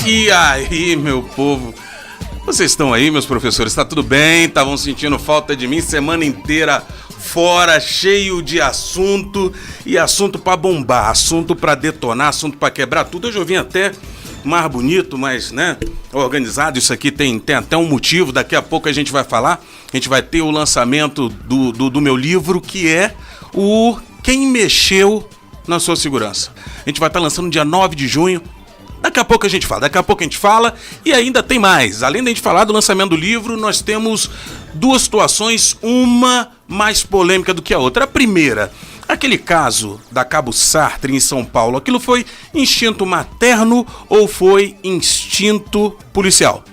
E aí, meu povo? Vocês estão aí, meus professores? Tá tudo bem? Estavam sentindo falta de mim semana inteira fora, cheio de assunto. E assunto pra bombar, assunto pra detonar, assunto pra quebrar tudo. Hoje eu vim até mais bonito, mais, né, organizado. Isso aqui tem até um motivo. Daqui a pouco a gente vai falar. A gente vai ter o lançamento do meu livro, que é o Quem Mexeu na Sua Segurança. A gente vai estar lançando no dia 9 de junho. Daqui a pouco a gente fala, e ainda tem mais. Além de a gente falar do lançamento do livro, nós temos duas situações, uma mais polêmica do que a outra. A primeira, aquele caso da Cabo Sartre em São Paulo, aquilo foi instinto materno ou foi instinto policial?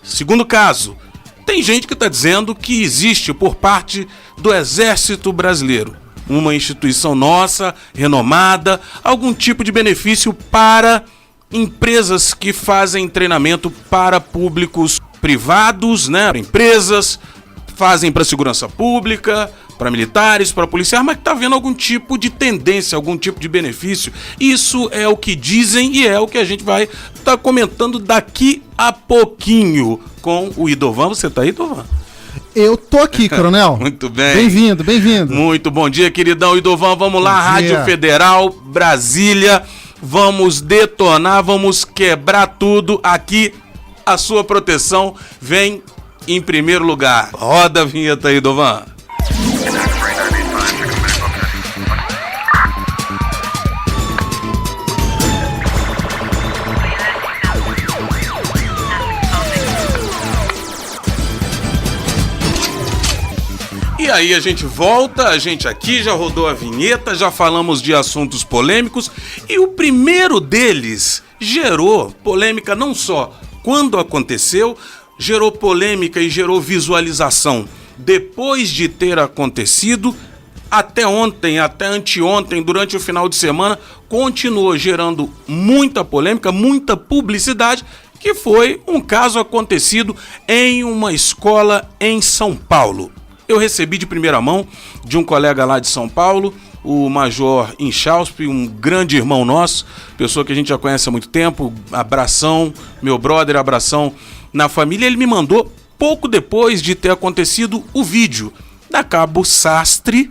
Segundo caso, tem gente que está dizendo que existe por parte do Exército Brasileiro, uma instituição nossa, renomada, algum tipo de benefício para empresas que fazem treinamento para públicos privados, né? Para empresas, fazem para segurança pública, para militares, para policiais, mas que está havendo algum tipo de tendência, algum tipo de benefício. Isso é o que dizem e é o que a gente vai estar comentando daqui a pouquinho com o Idovan. Você tá aí, Idovan? Eu tô aqui, coronel. Muito bem. Bem-vindo, bem-vindo. Muito bom dia, queridão Idovan. Vamos lá, Rádio Federal, Brasília. Vamos detonar, vamos quebrar tudo aqui. A sua proteção vem em primeiro lugar. Roda a vinheta aí, Idovan. E aí a gente volta, a gente aqui já rodou a vinheta, já falamos de assuntos polêmicos e o primeiro deles gerou polêmica não só quando aconteceu, gerou polêmica e gerou visualização depois de ter acontecido, até ontem, até anteontem, durante o final de semana, continuou gerando muita polêmica, muita publicidade, que foi um caso acontecido em uma escola em São Paulo. Eu recebi de primeira mão de um colega lá de São Paulo, o Major Inchauspe, um grande irmão nosso, pessoa que a gente já conhece há muito tempo, abração, meu brother, abração na família. Ele me mandou, pouco depois de ter acontecido, o vídeo da Cabo Sartre,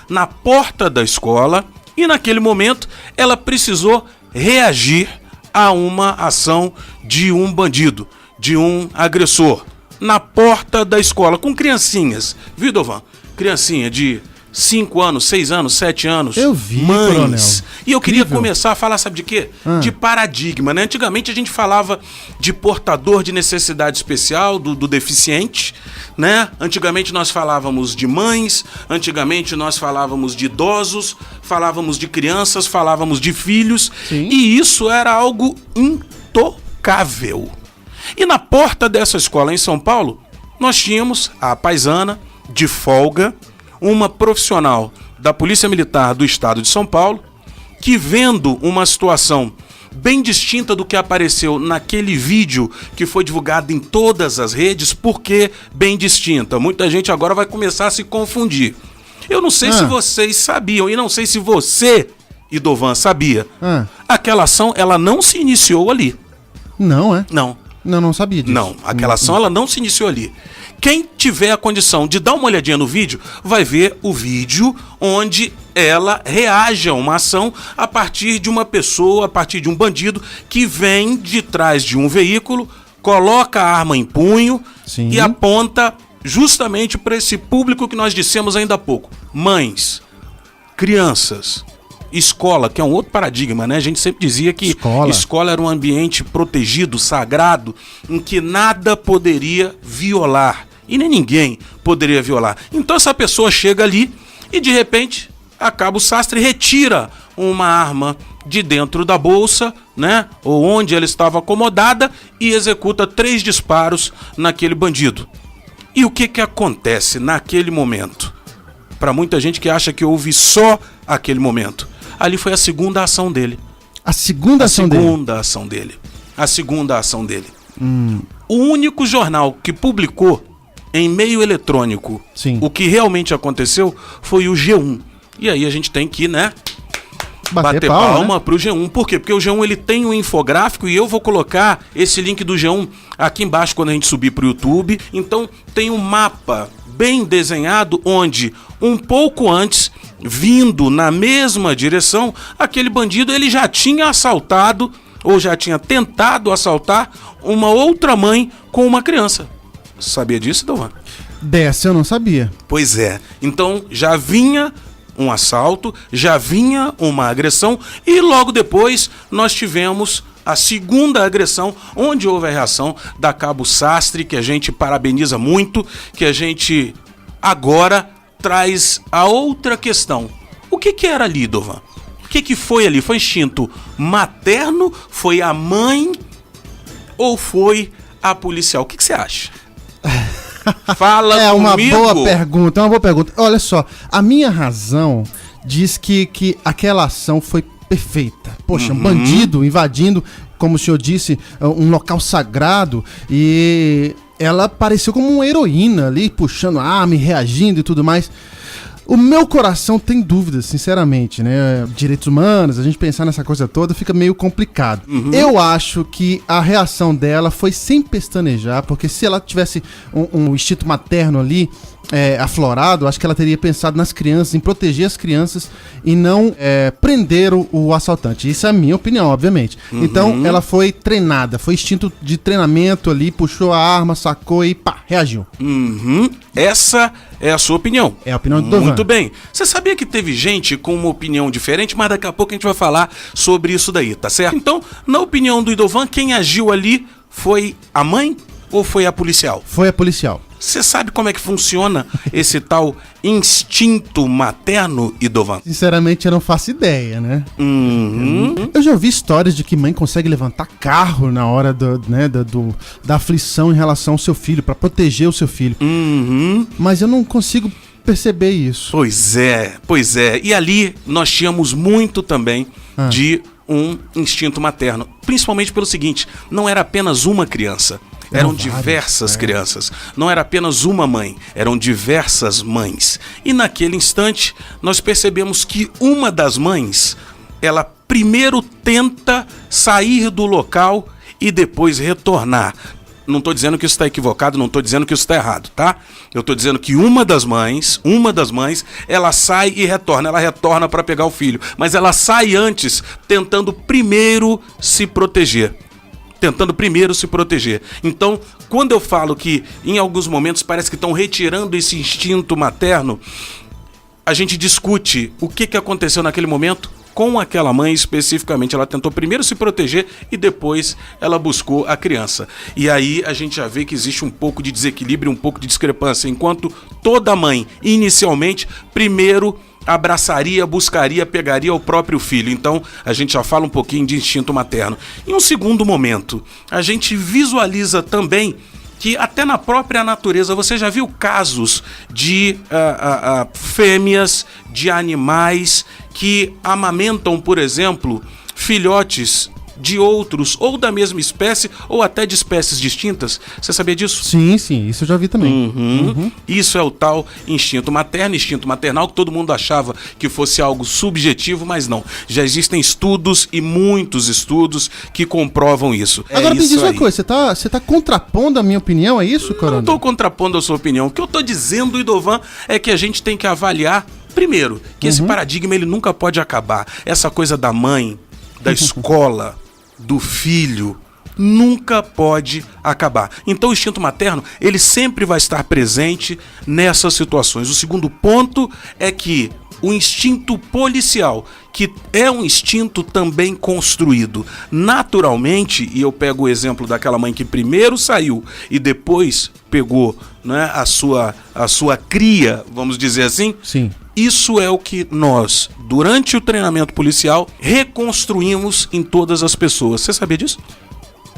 na porta da escola, e naquele momento ela precisou reagir a uma ação de um bandido, de um agressor, na porta da escola, com criancinhas, viu, Idovan? Criancinha de 5 anos, 6 anos, 7 anos. Eu vi, mães. coronel. E eu queria começar a falar, sabe de quê? De paradigma, né? Antigamente a gente falava de portador de necessidade especial, do deficiente, né? Antigamente nós falávamos de mães, antigamente nós falávamos de idosos, falávamos de crianças, falávamos de filhos. Sim. E isso era algo intocável. E na porta dessa escola em São Paulo, nós tínhamos a paisana, de folga, uma profissional da Polícia Militar do Estado de São Paulo, que vendo uma situação bem distinta do que apareceu naquele vídeo que foi divulgado em todas as redes, porque bem distinta. Muita gente agora vai começar a se confundir. Eu não sei se vocês sabiam, e não sei se você, Idovan, sabia. Aquela ação, ela não se iniciou ali. Não, é? Não. Não sabia disso. Não, aquela ação ela não se iniciou ali. Quem tiver a condição de dar uma olhadinha no vídeo, vai ver o vídeo onde ela reage a uma ação a partir de uma pessoa, a partir de um bandido que vem de trás de um veículo, coloca a arma em punho. Sim. E aponta justamente para esse público que nós dissemos ainda há pouco. Mães, crianças, escola, que é um outro paradigma, né? A gente sempre dizia que escola era um ambiente protegido, sagrado, em que nada poderia violar. E nem ninguém poderia violar. Então essa pessoa chega ali e de repente a Cabo Sartre retira uma arma de dentro da bolsa, né? Ou onde ela estava acomodada, e executa 3 disparos naquele bandido. E o que acontece naquele momento? Para muita gente que acha que houve só aquele momento. Ali foi a segunda ação dele. A segunda ação dele. O único jornal que publicou em meio eletrônico o que realmente aconteceu foi o G1. E aí a gente tem que, né, Bater palma, né? Pro G1. Por quê? Porque o G1 ele tem um infográfico e eu vou colocar esse link do G1 aqui embaixo quando a gente subir pro YouTube. Então tem um mapa bem desenhado onde um pouco antes, vindo na mesma direção, aquele bandido ele já tinha assaltado ou já tinha tentado assaltar uma outra mãe com uma criança. Sabia disso, Dovan? Dessa eu não sabia. Pois é. Então já vinha um assalto, já vinha uma agressão e logo depois nós tivemos a segunda agressão, onde houve a reação da Cabo Sastre, que a gente parabeniza muito, que a gente agora traz a outra questão. O que era ali, Dovan? O que foi ali? Foi instinto materno? Foi a mãe? Ou foi a policial? O que você acha? Fala comigo. É uma boa pergunta. Olha só, a minha razão diz que aquela ação foi perfeita. Poxa, um bandido invadindo, como o senhor disse, um local sagrado, e ela pareceu como uma heroína ali, puxando a arma e reagindo e tudo mais. O meu coração tem dúvidas, sinceramente, né? Direitos humanos, a gente pensar nessa coisa toda fica meio complicado. Eu acho que a reação dela foi sem pestanejar, porque se ela tivesse um instinto materno ali aflorado, acho que ela teria pensado nas crianças, em proteger as crianças e não prender o assaltante. Isso é a minha opinião, obviamente. Então, ela foi treinada, foi instinto de treinamento ali, puxou a arma, sacou e pá, reagiu. Essa é a sua opinião. É a opinião do Dovan. Muito bem. Você sabia que teve gente com uma opinião diferente, mas daqui a pouco a gente vai falar sobre isso daí, tá certo? Então, na opinião do Idovan, quem agiu ali foi a mãe ou foi a policial? Foi a policial. Você sabe como é que funciona esse tal instinto materno, Idovan? Sinceramente, eu não faço ideia, né? Eu já ouvi histórias de que mãe consegue levantar carro na hora da aflição em relação ao seu filho, pra proteger o seu filho. Mas eu não consigo perceber isso. Pois é. E ali nós tínhamos muito também de um instinto materno. Principalmente pelo seguinte, não era apenas uma criança. Eram diversas crianças. Não era apenas uma mãe, eram diversas mães. E naquele instante, nós percebemos que uma das mães, ela primeiro tenta sair do local e depois retornar. Não estou dizendo que isso está equivocado, não estou dizendo que isso está errado, tá? Eu estou dizendo que uma das mães, ela sai e retorna. Ela retorna para pegar o filho, mas ela sai antes, tentando primeiro se proteger. Então, quando eu falo que em alguns momentos parece que estão retirando esse instinto materno, a gente discute o que aconteceu naquele momento com aquela mãe especificamente. Ela tentou primeiro se proteger e depois ela buscou a criança. E aí a gente já vê que existe um pouco de desequilíbrio, um pouco de discrepância. Enquanto toda mãe, inicialmente, primeiro abraçaria, buscaria, pegaria o próprio filho. Então, a gente já fala um pouquinho de instinto materno. Em um segundo momento, a gente visualiza também que até na própria natureza, você já viu casos de fêmeas de animais que amamentam, por exemplo, filhotes de outros, ou da mesma espécie, ou até de espécies distintas? Você sabia disso? Sim, isso eu já vi também. Isso é o tal instinto materno, instinto maternal, que todo mundo achava que fosse algo subjetivo, mas não. Já existem estudos e muitos estudos que comprovam isso. Agora me diz uma coisa, você tá contrapondo a minha opinião, é isso, Coronel? Não estou contrapondo a sua opinião. O que eu estou dizendo, Idovan, é que a gente tem que avaliar, primeiro, que esse paradigma ele nunca pode acabar. Essa coisa da mãe, da escola, do filho, nunca pode acabar. Então o instinto materno, ele sempre vai estar presente nessas situações. O segundo ponto é que o instinto policial, que é um instinto também construído naturalmente, e eu pego o exemplo daquela mãe que primeiro saiu e depois pegou, né, a sua cria, vamos dizer assim. Sim. Isso é o que nós, durante o treinamento policial, reconstruímos em todas as pessoas. Você sabia disso?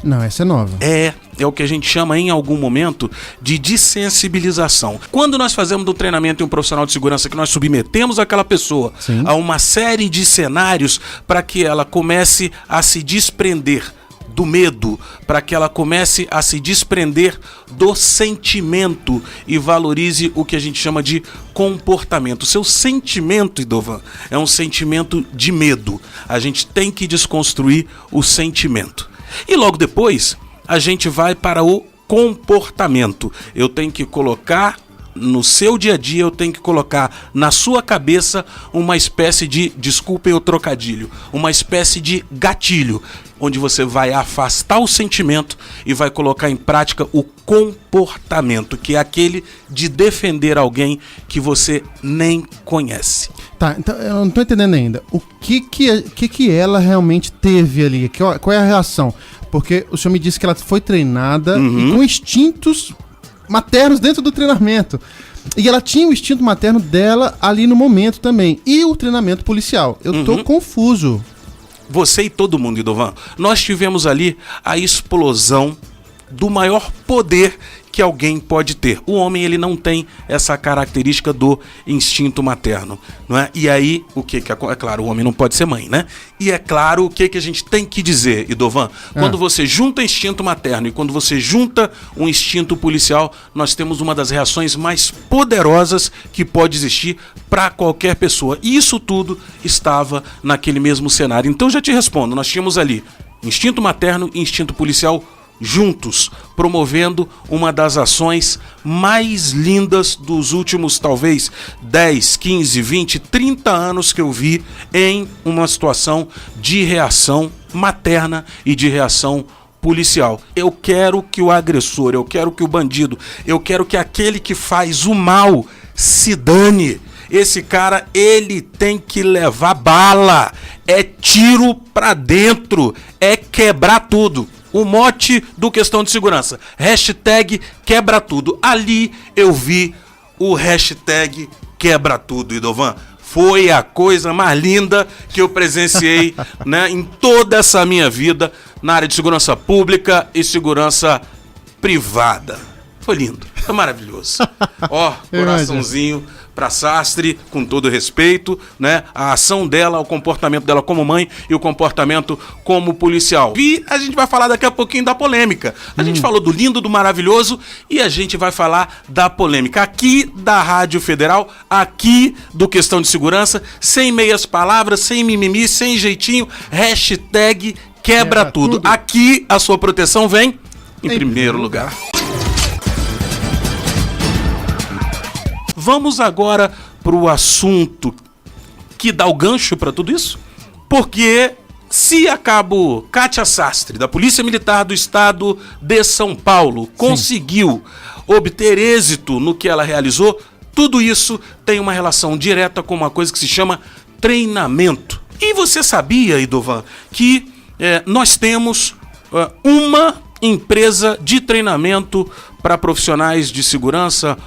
Não, essa é nova. É o que a gente chama em algum momento de dessensibilização. Quando nós fazemos do treinamento em um profissional de segurança, que nós submetemos aquela pessoa a uma série de cenários para que ela comece a se desprender do medo, para que ela comece a se desprender do sentimento e valorize o que a gente chama de comportamento. O seu sentimento, Idovan, é um sentimento de medo. A gente tem que desconstruir o sentimento. E logo depois, a gente vai para o comportamento. Eu tenho que colocar no seu dia a dia, eu tenho que colocar na sua cabeça uma espécie de, desculpem o trocadilho, uma espécie de gatilho, onde você vai afastar o sentimento e vai colocar em prática o comportamento, que é aquele de defender alguém que você nem conhece. Tá, então eu não tô entendendo ainda. O que ela realmente teve ali? Qual é a reação? Porque o senhor me disse que ela foi treinada e com instintos maternos dentro do treinamento. E ela tinha o instinto materno dela ali no momento também. E o treinamento policial. Eu tô confuso. Você e todo mundo, Idovan. Nós tivemos ali a explosão do maior poder que alguém pode ter. O homem, ele não tem essa característica do instinto materno, não é? E aí, é claro, o homem não pode ser mãe, né? E é claro, o que a gente tem que dizer, Idovan? Quando você junta instinto materno e quando você junta um instinto policial, nós temos uma das reações mais poderosas que pode existir para qualquer pessoa. E isso tudo estava naquele mesmo cenário. Então, já te respondo, nós tínhamos ali instinto materno e instinto policial juntos, promovendo uma das ações mais lindas dos últimos, talvez, 10, 15, 20, 30 anos que eu vi em uma situação de reação materna e de reação policial. Eu quero que o agressor, eu quero que o bandido, eu quero que aquele que faz o mal se dane. Esse cara, ele tem que levar bala, é tiro pra dentro, é quebrar tudo. O mote do Questão de Segurança, hashtag quebra tudo. Ali eu vi o hashtag quebra tudo, Idovan. Foi a coisa mais linda que eu presenciei, né, em toda essa minha vida na área de segurança pública e segurança privada. Foi lindo, foi maravilhoso. Ó, coraçãozinho pra Sastre, com todo respeito, né? A ação dela, o comportamento dela como mãe e o comportamento como policial. E a gente vai falar daqui a pouquinho da polêmica. A gente falou do lindo, do maravilhoso e a gente vai falar da polêmica. Aqui da Rádio Federal, aqui do Questão de Segurança, sem meias palavras, sem mimimi, sem jeitinho, hashtag quebra tudo. Aqui a sua proteção vem em primeiro lugar. Vamos agora para o assunto que dá o gancho para tudo isso, porque se a cabo Kátia Sastre, da Polícia Militar do Estado de São Paulo, conseguiu obter êxito no que ela realizou, tudo isso tem uma relação direta com uma coisa que se chama treinamento. E você sabia, Idovan, que nós temos uma empresa de treinamento para profissionais de segurança?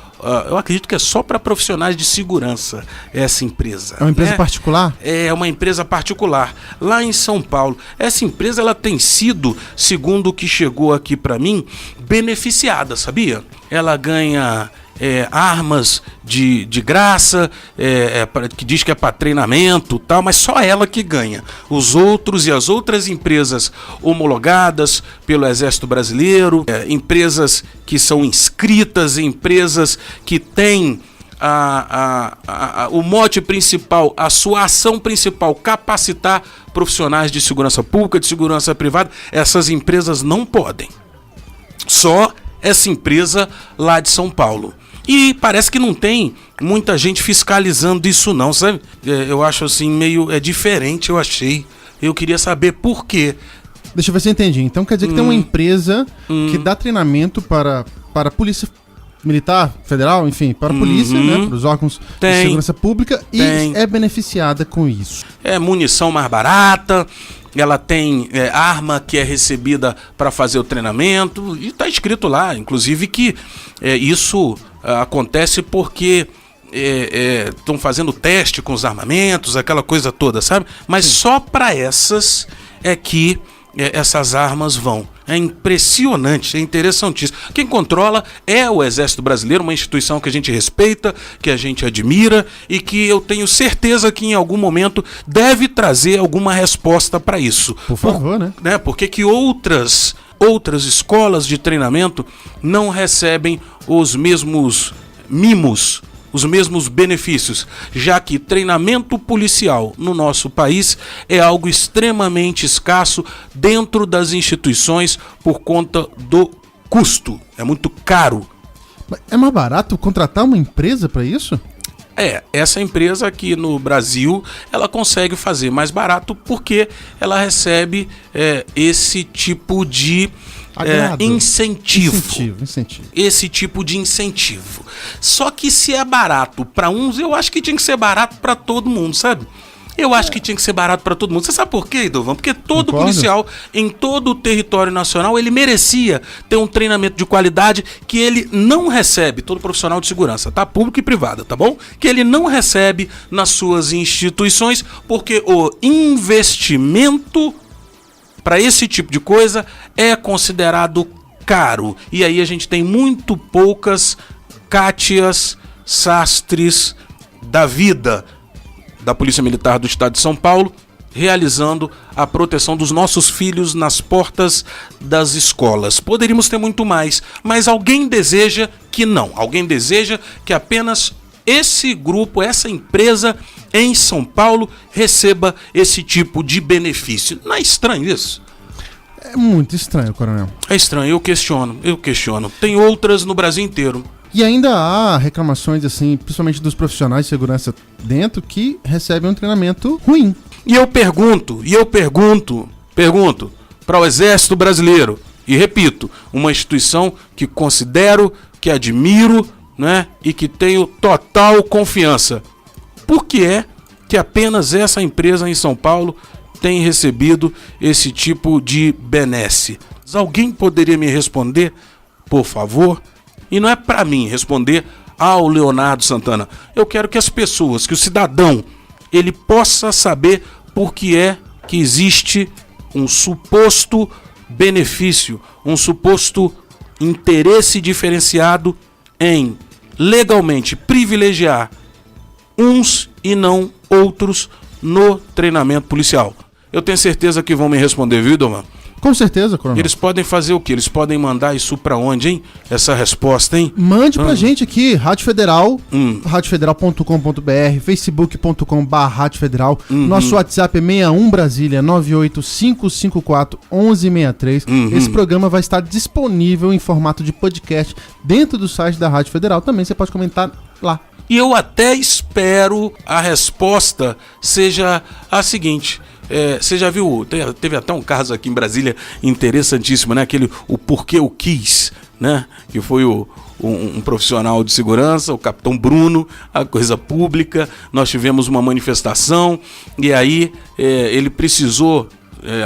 Eu acredito que é só para profissionais de segurança essa empresa. É uma empresa particular? É uma empresa particular, lá em São Paulo. Essa empresa, ela tem sido, segundo o que chegou aqui para mim, beneficiada, sabia? Ela ganha armas de graça, que diz que é para treinamento e tal, mas só ela que ganha. Os outros e as outras empresas homologadas pelo Exército Brasileiro, empresas que são inscritas, empresas que têm o mote principal, a sua ação principal, capacitar profissionais de segurança pública, de segurança privada, essas empresas não podem. Só essa empresa lá de São Paulo. E parece que não tem muita gente fiscalizando isso não, sabe? Eu acho assim meio diferente, eu achei. Eu queria saber por quê. Deixa eu ver se eu entendi. Então quer dizer que tem uma empresa que dá treinamento para a Polícia Militar, Federal, enfim, para a polícia, né, para os órgãos de segurança pública e é beneficiada com isso. É munição mais barata, ela tem arma que é recebida para fazer o treinamento e está escrito lá, inclusive, que isso acontece porque estão fazendo teste com os armamentos, aquela coisa toda, sabe? Mas só para essas é que essas armas vão. É impressionante, é interessantíssimo. Quem controla é o Exército Brasileiro, uma instituição que a gente respeita, que a gente admira e que eu tenho certeza que em algum momento deve trazer alguma resposta para isso. Por favor, né? Porque que outras escolas de treinamento não recebem os mesmos mimos, os mesmos benefícios, já que treinamento policial no nosso país é algo extremamente escasso dentro das instituições por conta do custo. É muito caro. É mais barato contratar uma empresa para isso? Essa empresa aqui no Brasil, ela consegue fazer mais barato porque ela recebe esse tipo de incentivo. Esse tipo de incentivo. Só que se é barato para uns, eu acho que tinha que ser barato para todo mundo, sabe? Eu acho que tinha que ser barato para todo mundo. Você sabe por quê, Idovan? Porque todo policial em todo o território nacional, ele merecia ter um treinamento de qualidade que ele não recebe, todo profissional de segurança, tá? Público e privada, tá bom? Que ele não recebe nas suas instituições, porque o investimento para esse tipo de coisa é considerado caro. E aí a gente tem muito poucas Cátias Sastres da vida da Polícia Militar do Estado de São Paulo, realizando a proteção dos nossos filhos nas portas das escolas. Poderíamos ter muito mais, mas alguém deseja que não. Alguém deseja que apenas esse grupo, essa empresa em São Paulo receba esse tipo de benefício. Não é estranho isso? É muito estranho, coronel. É estranho, eu questiono. Tem outras no Brasil inteiro. E ainda há reclamações, assim, principalmente dos profissionais de segurança dentro, que recebem um treinamento ruim. E eu pergunto para o Exército Brasileiro, e repito, uma instituição que considero, que admiro, né, e que tenho total confiança. Por que é que apenas essa empresa em São Paulo tem recebido esse tipo de benesse? Alguém poderia me responder, por favor? E não é para mim responder ao Leonardo Santana. Eu quero que as pessoas, que o cidadão, ele possa saber por que é que existe um suposto benefício, um suposto interesse diferenciado em legalmente privilegiar uns e não outros no treinamento policial. Eu tenho certeza que vão me responder, viu, Idovan? Com certeza, coronel. Eles podem fazer o quê? Eles podem mandar isso pra onde, hein? Essa resposta, hein? Mande pra gente aqui, Rádio Federal, radiofederal.com.br, facebook.com/Rádio Federal. Nosso WhatsApp é 61 Brasília 985541163. Esse programa vai estar disponível em formato de podcast dentro do site da Rádio Federal. Também você pode comentar lá. E eu até espero a resposta seja a seguinte. Você já viu, teve até um caso aqui em Brasília interessantíssimo, né? O Porquê Eu Quis, né? Que foi um profissional de segurança, o capitão Bruno, a coisa pública. Nós tivemos uma manifestação e aí ele precisou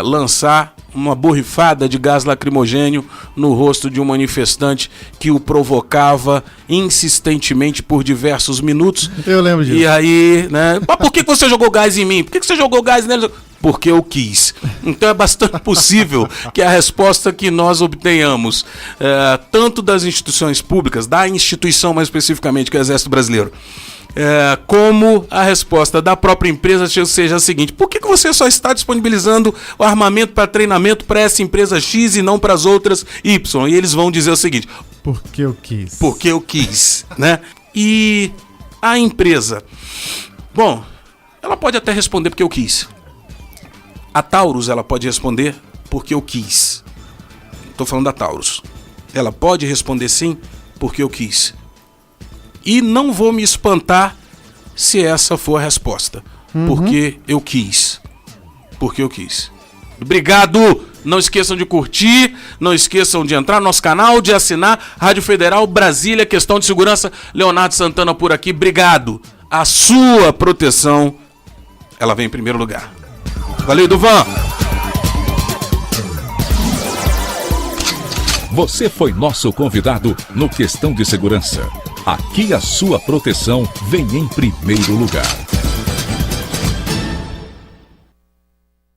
lançar uma borrifada de gás lacrimogênio no rosto de um manifestante que o provocava insistentemente por diversos minutos. Eu lembro disso. E aí, né? Mas por que você jogou gás em mim? Por que você jogou gás nele? Porque eu quis. Então é bastante possível que a resposta que nós obtenhamos, tanto das instituições públicas, da instituição mais especificamente, que é o Exército Brasileiro, como a resposta da própria empresa seja a seguinte: por que você só está disponibilizando o armamento para treinamento para essa empresa X e não para as outras Y? E eles vão dizer o seguinte: porque eu quis. Porque eu quis, né? E a empresa, bom, ela pode até responder porque eu quis. A Taurus, ela pode responder porque eu quis. Estou falando da Taurus. Ela pode responder sim porque eu quis. E não vou me espantar se essa for a resposta. Porque eu quis. Porque eu quis. Obrigado! Não esqueçam de curtir, não esqueçam de entrar no nosso canal, de assinar Rádio Federal Brasília, questão de segurança, Leonardo Santana por aqui. Obrigado! A sua proteção, ela vem em primeiro lugar. Valeu, Idovan! Você foi nosso convidado no Questão de Segurança. Aqui a sua proteção vem em primeiro lugar.